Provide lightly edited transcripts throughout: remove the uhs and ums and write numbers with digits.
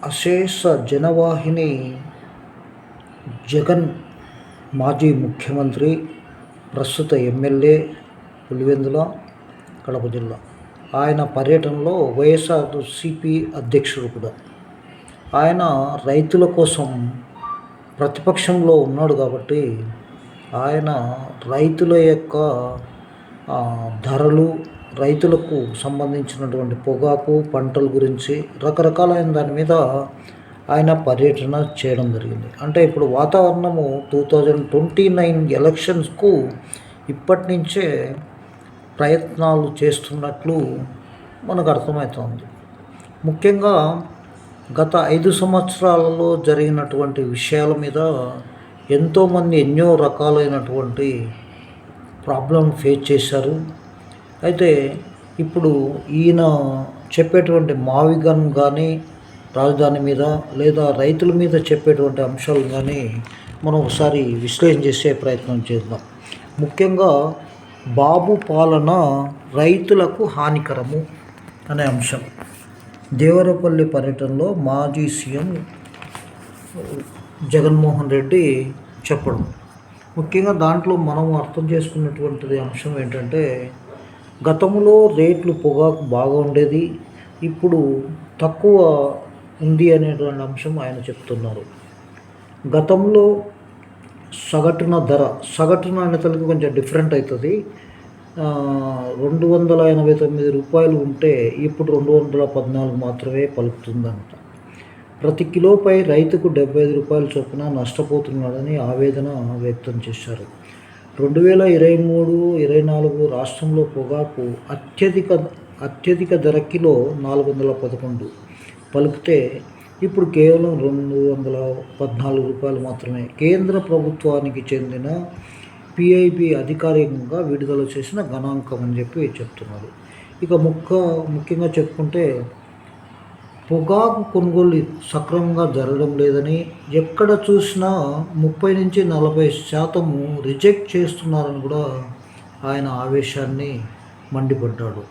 అశేష జనవాహిని జగన్ మాజీ ముఖ్యమంత్రి, ప్రస్తుత ఎమ్మెల్యే పులివెందుల, కడప జిల్లా. ఆయన పర్యటనలో వైఎస్ఆర్సీపీ అధ్యక్షుడు కూడా. ఆయన రైతుల కోసం ప్రతిపక్షంలో ఉన్నాడు కాబట్టి ఆయన రైతుల యొక్క ధరలు, రైతులకు సంబంధించినటువంటి పొగాకు పంటల గురించి రకరకాలైన దాని మీద ఆయన పర్యటన చేయడం జరిగింది. అంటే ఇప్పుడు వాతావరణము 2029 ఎలక్షన్స్కు ఇప్పటి నుంచే ప్రయత్నాలు చేస్తున్నట్లు మనకు అర్థమవుతోంది. ముఖ్యంగా గత 5 సంవత్సరాలలో జరిగినటువంటి విషయాల మీద ఎంతోమంది ఎన్నో రకాలైనటువంటి ప్రాబ్లం ఫేస్ చేశారు. అయితే ఇప్పుడు ఈయన చెప్పేటువంటి మావిగన్ కానీ రాజధాని మీద లేదా రైతుల మీద చెప్పేటువంటి అంశాలు కానీ మనం ఒకసారి విశ్లేషణ చేసే ప్రయత్నం చేద్దాం. ముఖ్యంగా బాబు పాలన రైతులకు హానికరము అనే అంశం దేవరపల్లి పర్యటనలో మాజీ సీఎం జగన్మోహన్ రెడ్డి చెప్పడం. ముఖ్యంగా దాంట్లో మనం అర్థం చేసుకున్నటువంటిది అంశం ఏంటంటే, గతంలో రేట్లు పొగాకు బాగా ఉండేది, ఇప్పుడు తక్కువ ఉంది అనేటువంటి అంశం ఆయన చెప్తున్నారు. గతంలో సగటున అనేతలకి కొంచెం డిఫరెంట్ అవుతుంది. 289 రూపాయలు ఉంటే ఇప్పుడు 214 మాత్రమే పలుకుతుందంట. ప్రతి కిలోపై రైతుకు 75 రూపాయల చొప్పున నష్టపోతున్నాడని ఆవేదన వ్యక్తం చేశారు. 2023-24 రాష్ట్రంలో పొగాకు అత్యధిక ధర కిలో 411 పలికితే ఇప్పుడు కేవలం 214 రూపాయలు మాత్రమే. కేంద్ర ప్రభుత్వానికి చెందిన పిఐబి అధికారికంగా విడుదల చేసిన గణాంకం అని చెప్తున్నారు. ఇక ముఖ్యంగా చెప్పుకుంటే పొగాకు కొనుగోలు సక్రమంగా జరగడం లేదని, ఎక్కడ చూసినా 30-40% రిజెక్ట్ చేస్తున్నారని కూడా ఆయన ఆవేశాన్ని మండిపడ్డాడు.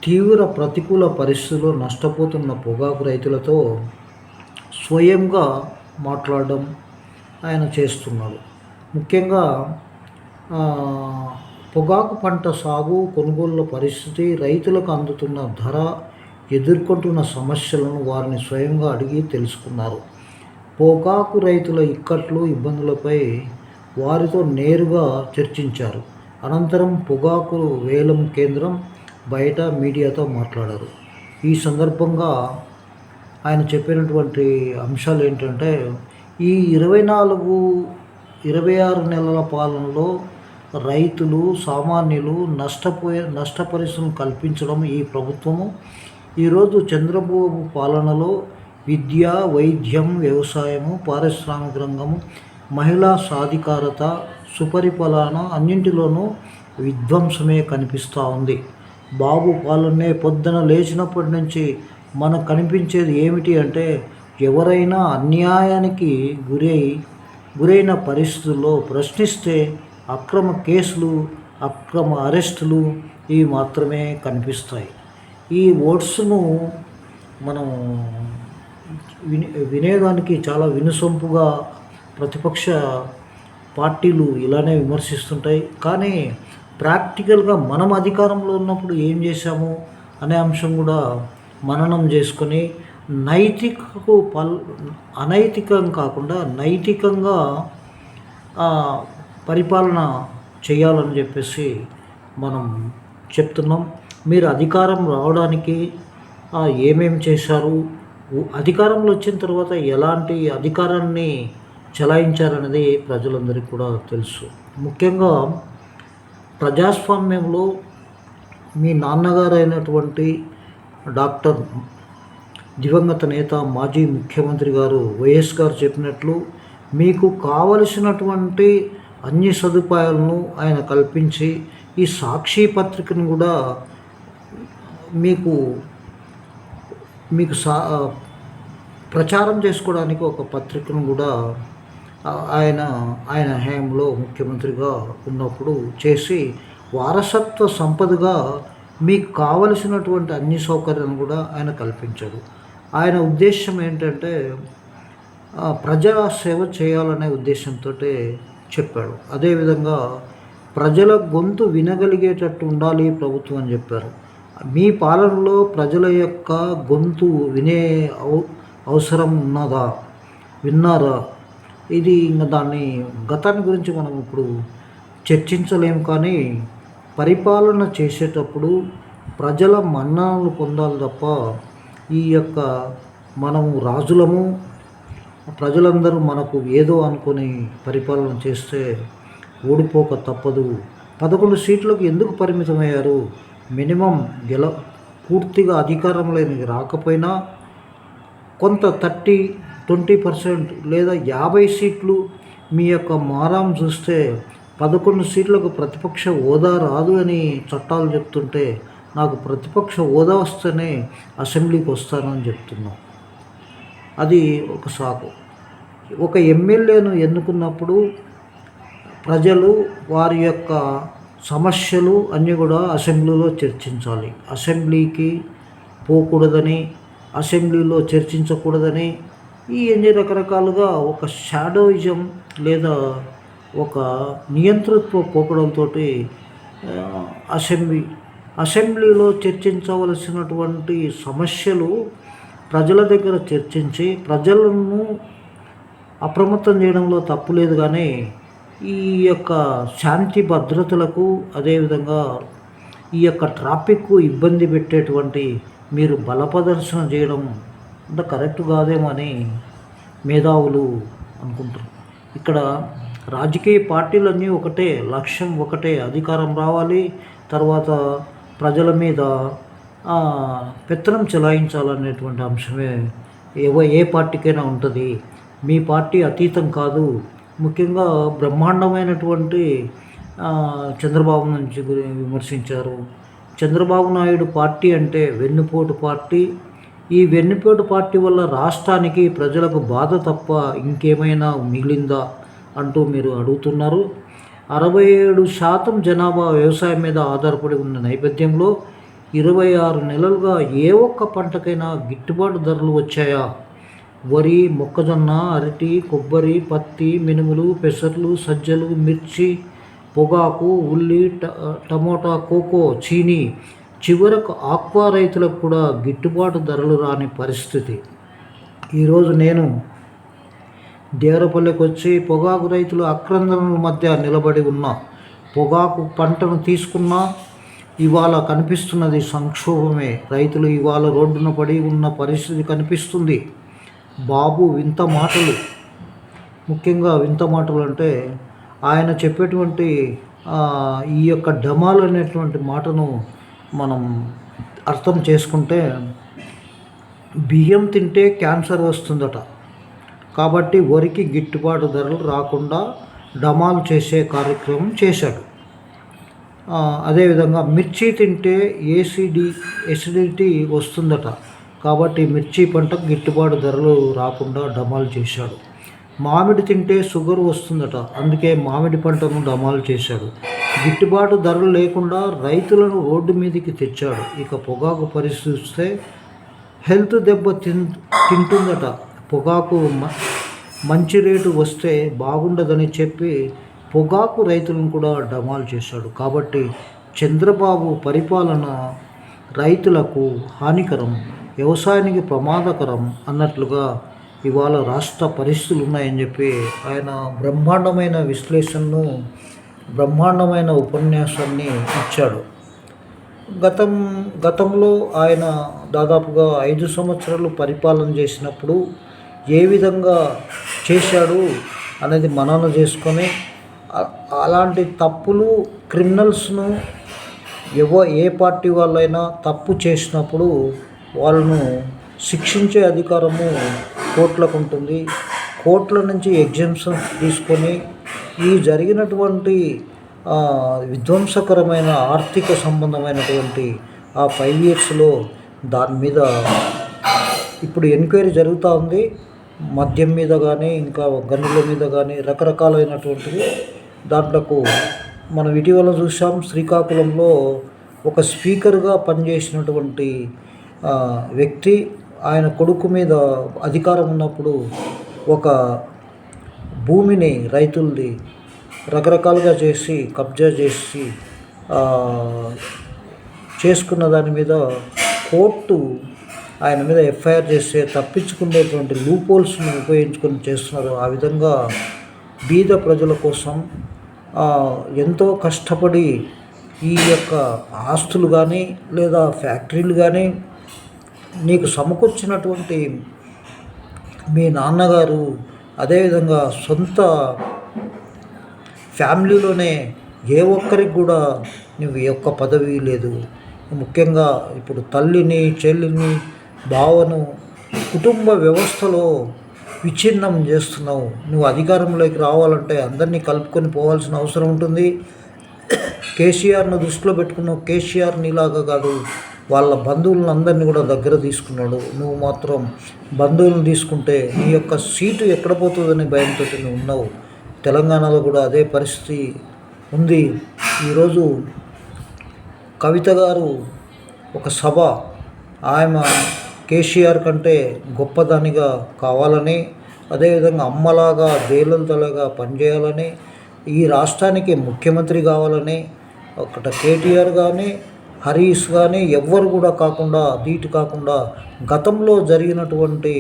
తీవ్ర ప్రతికూల పరిస్థితుల్లో నష్టపోతున్న పొగాకు రైతులతో స్వయంగా మాట్లాడడం ఆయన చేస్తున్నాడు. ముఖ్యంగా పొగాకు పంట సాగు, కొనుగోళ్ల పరిస్థితి, రైతులకు అందుతున్న ధర, ఎదుర్కొంటున్న సమస్యలను వారిని స్వయంగా అడిగి తెలుసుకున్నారు. పొగాకు రైతుల ఇక్కట్లు, ఇబ్బందులపై వారితో నేరుగా చర్చించారు. అనంతరం పొగాకు వేలం కేంద్రం బయట మీడియాతో మాట్లాడారు. ఈ సందర్భంగా ఆయన చెప్పినటువంటి అంశాలు ఏంటంటే, ఈ 26 నెలల పాలనలో రైతులు, సామాన్యులు నష్టపరిస్థితులను కల్పించడం ఈ ప్రభుత్వము. ఈరోజు చంద్రబాబు పాలనలో విద్య, వైద్యం, వ్యవసాయము, పారిశ్రామిక రంగము, మహిళా సాధికారత, సుపరిపాలన అన్నింటిలోనూ విధ్వంసమే కనిపిస్తూ ఉంది. బాబు పాలనే పొద్దున లేచినప్పటి నుంచి మనకు కనిపించేది ఏమిటి అంటే, ఎవరైనా అన్యాయానికి గురైన పరిస్థితుల్లో ప్రశ్నిస్తే అక్రమ కేసులు, అక్రమ అరెస్టులు ఇవి మాత్రమే కనిపిస్తాయి. ఈ వర్డ్స్ను మనం వినేదానికి చాలా వినసొంపుగా ప్రతిపక్ష పార్టీలు ఇలానే విమర్శిస్తుంటాయి. కానీ ప్రాక్టికల్గా మనం అధికారంలో ఉన్నప్పుడు ఏం చేశాము అనే అంశం కూడా మననం చేసుకొని అనైతికం కాకుండా నైతికంగా పరిపాలన చేయాలని చెప్పేసి మనం చెప్తున్నాం. మీరు అధికారం రావడానికి ఏమేమి చేశారు, అధికారంలో వచ్చిన తర్వాత ఎలాంటి అధికారాన్ని చెలాయించారనేది ప్రజలందరికీ కూడా తెలుసు. ముఖ్యంగా ప్రజాస్వామ్యంలో మీ నాన్నగారు అయినటువంటి డాక్టర్ దివంగత నేత మాజీ ముఖ్యమంత్రి గారు వైఎస్ గారు చెప్పినట్లు మీకు కావలసినటువంటి అన్ని సదుపాయాలను ఆయన కల్పించి ఈ సాక్షి పత్రికను కూడా మీకు ప్రచారం చేసుకోవడానికి ఒక పత్రికను కూడా ఆయన హయాంలో ముఖ్యమంత్రిగా ఉన్నప్పుడు చేసి వారసత్వ సంపదగా మీకు కావలసినటువంటి అన్ని సౌకర్యాలను కూడా ఆయన కల్పించాడు. ఆయన ఉద్దేశం ఏంటంటే ప్రజా సేవ చేయాలనే ఉద్దేశంతో చెప్పాడు. అదేవిధంగా ప్రజల గొంతు వినగలిగేటట్టు ఉండాలి ప్రభుత్వం అని చెప్పారు. మీ పాలనలో ప్రజల యొక్క గొంతు వినే అవసరం ఉన్నదా? విన్నారా? ఇది ఇంకా దాన్ని గతాన్ని గురించి మనం ఇప్పుడు చర్చించలేము, కానీ పరిపాలన చేసేటప్పుడు ప్రజల మన్ననలు పొందాలి తప్ప ఈ యొక్క మనము రాజులము, ప్రజలందరూ మనకు ఏదో అనుకొని పరిపాలన చేస్తే ఓడిపోక తప్పదు. 11 సీట్లకు ఎందుకు పరిమితమయ్యారు? మినిమం పూర్తిగా అధికారంలోకి రాకపోయినా కొంత 20% లేదా 50 సీట్లు మీ యొక్క మారాం చూస్తే 11 సీట్లకు ప్రతిపక్ష హోదా రాదు అని చట్టాలు చెప్తుంటే నాకు ప్రతిపక్ష హోదా వస్తేనే అసెంబ్లీకి వస్తానని చెప్తున్నాం. అది ఒక సాకు. ఒక ఎమ్మెల్యేను ఎన్నుకున్నప్పుడు ప్రజలు వారి యొక్క సమస్యలు అన్నీ కూడా అసెంబ్లీలో చర్చించాలి. అసెంబ్లీకి పోకూడదని, అసెంబ్లీలో చర్చించకూడదని ఈ ఎన్ని రకరకాలుగా ఒక షాడోయిజం లేదా ఒక నియంతృత్వ పోకడంతో అసెంబ్లీలో చర్చించవలసినటువంటి సమస్యలు ప్రజల దగ్గర చర్చించి ప్రజలను అప్రమత్తం చేయడంలో తప్పు లేదు, కానీ ఈ యొక్క శాంతి భద్రతలకు అదేవిధంగా ఈ యొక్క ట్రాఫిక్కు ఇబ్బంది పెట్టేటువంటి మీరు బలప్రదర్శన చేయడం అంత కరెక్ట్ కాదేమో అని మేధావులు అనుకుంటారు. ఇక్కడ రాజకీయ పార్టీలన్నీ ఒకటే, లక్ష్యం ఒకటే, అధికారం రావాలి, తర్వాత ప్రజల మీద పెత్తనం చెలాయించాలనేటువంటి అంశమే ఏ పార్టీకైనా ఉంటుంది. మీ పార్టీ అతీతం కాదు. ముఖ్యంగా బ్రహ్మాండమైనటువంటి చంద్రబాబు నుంచి విమర్శించారు. చంద్రబాబు నాయుడు పార్టీ అంటే వెన్నుపోటు పార్టీ. ఈ వెన్నుపోటు పార్టీ వల్ల రాష్ట్రానికి ప్రజలకు బాధ తప్ప ఇంకేమైనా మిగిలిందా అంటూ మీరు అడుగుతున్నారు. 67% జనాభా వ్యవసాయం మీద ఆధారపడి ఉన్న నేపథ్యంలో 26 నెలలుగా ఏ ఒక్క పంటకైనా గిట్టుబాటు ధరలు వచ్చాయా? వరి, మొక్కజొన్న, అరటి, కొబ్బరి, పత్తి, మినుములు, పెసర్లు, సజ్జలు, మిర్చి, పొగాకు, ఉల్లి, టమోటా, కోకో, చీనీ, చివరకు ఆక్వా రైతులకు కూడా గిట్టుబాటు ధరలు రాని పరిస్థితి. ఈరోజు నేను దేవరపల్లికి వచ్చి పొగాకు రైతులు అక్రందనల మధ్య నిలబడి ఉన్న పొగాకు పంటను తీసుకున్నా ఇవాళ కనిపిస్తున్నది సంక్షోభమే. రైతులు ఇవాళ రోడ్డున పడి ఉన్న పరిస్థితి కనిపిస్తుంది. బాబు వింత మాటలు, ముఖ్యంగా వింత మాటలు అంటే ఆయన చెప్పేటువంటి ఈ యొక్క డమాల్ అనేటువంటి మాటను మనం అర్థం చేసుకుంటే బియ్యం తింటే క్యాన్సర్ వస్తుందట, కాబట్టి వరికి గిట్టుబాటు ధరలు రాకుండా డమాల్ చేసే కార్యక్రమం చేశాడు. అదేవిధంగా మిర్చి తింటే ఎసిడిటీ వస్తుందట, కాబట్టి మిర్చి పంటకు గిట్టుబాటు ధరలు రాకుండా డమాల్ చేశాడు. మామిడి తింటే షుగర్ వస్తుందట, అందుకే మామిడి పంటను డమాల్ చేశాడు. గిట్టుబాటు ధరలు లేకుండా రైతులను రోడ్డు మీదకి తెచ్చాడు. ఇక పొగాకు పరిస్థిస్తే హెల్త్ దెబ్బ తింటుందట. పొగాకు మంచి రేటు వస్తే బాగుండదని చెప్పి పొగాకు రైతులను కూడా డమాల్ చేశాడు. కాబట్టి చంద్రబాబు పరిపాలన రైతులకు హానికరం, వ్యవసాయానికి ప్రమాదకరం అన్నట్లుగా ఇవాళ రాష్ట్ర పరిస్థితులు ఉన్నాయని చెప్పి ఆయన బ్రహ్మాండమైన విశ్లేషణను, బ్రహ్మాండమైన ఉపన్యాసాన్ని ఇచ్చాడు. గతంలో ఆయన దాదాపుగా 5 సంవత్సరాలు పరిపాలన చేసినప్పుడు ఏ విధంగా చేశాడు అనేది మనన చేసుకొని అలాంటి తప్పులు క్రిమినల్స్ను ఏ పార్టీ వాళ్ళైనా తప్పు చేసినప్పుడు వాళ్ళను శిక్షించే అధికారము కోర్టులకు ఉంటుంది. కోర్టుల నుంచి ఎగ్జామ్షన్ తీసుకొని ఈ జరిగినటువంటి విధ్వంసకరమైన ఆర్థిక సంబంధమైనటువంటి ఆ 5 ఇయర్స్లో దాని మీద ఇప్పుడు ఎంక్వైరీ జరుగుతూ ఉంది. మద్యం మీద కానీ ఇంకా గనుల మీద కానీ రకరకాలైనటువంటివి. దాంట్లకు మనం ఇటీవల చూసాం, శ్రీకాకుళంలో ఒక స్పీకర్గా పనిచేసినటువంటి వ్యక్తి ఆయన కొడుకు మీద అధికారం ఉన్నప్పుడు ఒక భూమిని రైతులది రకరకాలుగా చేసి కబ్జా చేసి చేసుకున్న దాని మీద కోర్టు ఆయన మీద ఎఫ్ఐఆర్ చేస్తే తప్పించుకునేటువంటి లూపోల్స్ని ఉపయోగించుకొని చేస్తున్నారు. ఆ విధంగా బీద ప్రజల కోసం ఎంతో కష్టపడి ఈ యొక్క ఆస్తులు కానీ లేదా ఫ్యాక్టరీలు కానీ నీకు సమకూర్చినటువంటి మీ నాన్నగారు, అదేవిధంగా సొంత ఫ్యామిలీలోనే ఏ ఒక్కరికి కూడా నువ్వు యొక్క పదవి లేదు. ముఖ్యంగా ఇప్పుడు తల్లిని, చెల్లిని, బావను కుటుంబ వ్యవస్థలో విచ్ఛిన్నం చేస్తున్నావు. నువ్వు అధికారంలోకి రావాలంటే అందరినీ కలుపుకొని పోవాల్సిన అవసరం ఉంటుంది. కేసీఆర్ను దృష్టిలో పెట్టుకున్నావు. కేసీఆర్ నీలాగా కాదు, వాళ్ళ బంధువులను అందరినీ కూడా దగ్గర తీసుకున్నాడు. నువ్వు మాత్రం బంధువులను తీసుకుంటే నీ యొక్క సీటు ఎక్కడ పోతుందని భయంతో నువ్వు ఉన్నావు. తెలంగాణలో కూడా అదే పరిస్థితి ఉంది. ఈరోజు కవిత గారు ఒక సభ, ఆమె కేసీఆర్ కంటే గొప్పదానిగా కావాలని, అదేవిధంగా అమ్మలాగా జయలలితలాగా పనిచేయాలని, ఈ రాష్ట్రానికి ముఖ్యమంత్రి కావాలని, ఒకట కేటీఆర్ కానీ హరీష్ కానీ ఎవ్వరు కూడా కాకుండా ధీటు కాకుండా గతంలో జరిగినటువంటి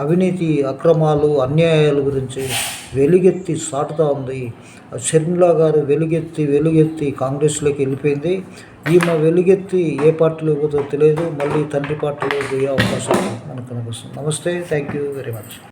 అవినీతి, అక్రమాలు, అన్యాయాల గురించి వెలుగెత్తి సాటుతూ ఉంది. షర్మిల గారు వెలుగెత్తి కాంగ్రెస్లోకి వెళ్ళిపోయింది. ఈమె వెలుగెత్తి ఏ పార్టీలో పోతుందో తెలియదు. మళ్ళీ తండ్రి పార్టీలో పోయే అవకాశం మనకు కనిపిస్తుంది. నమస్తే, థ్యాంక్ యూ వెరీ మచ్.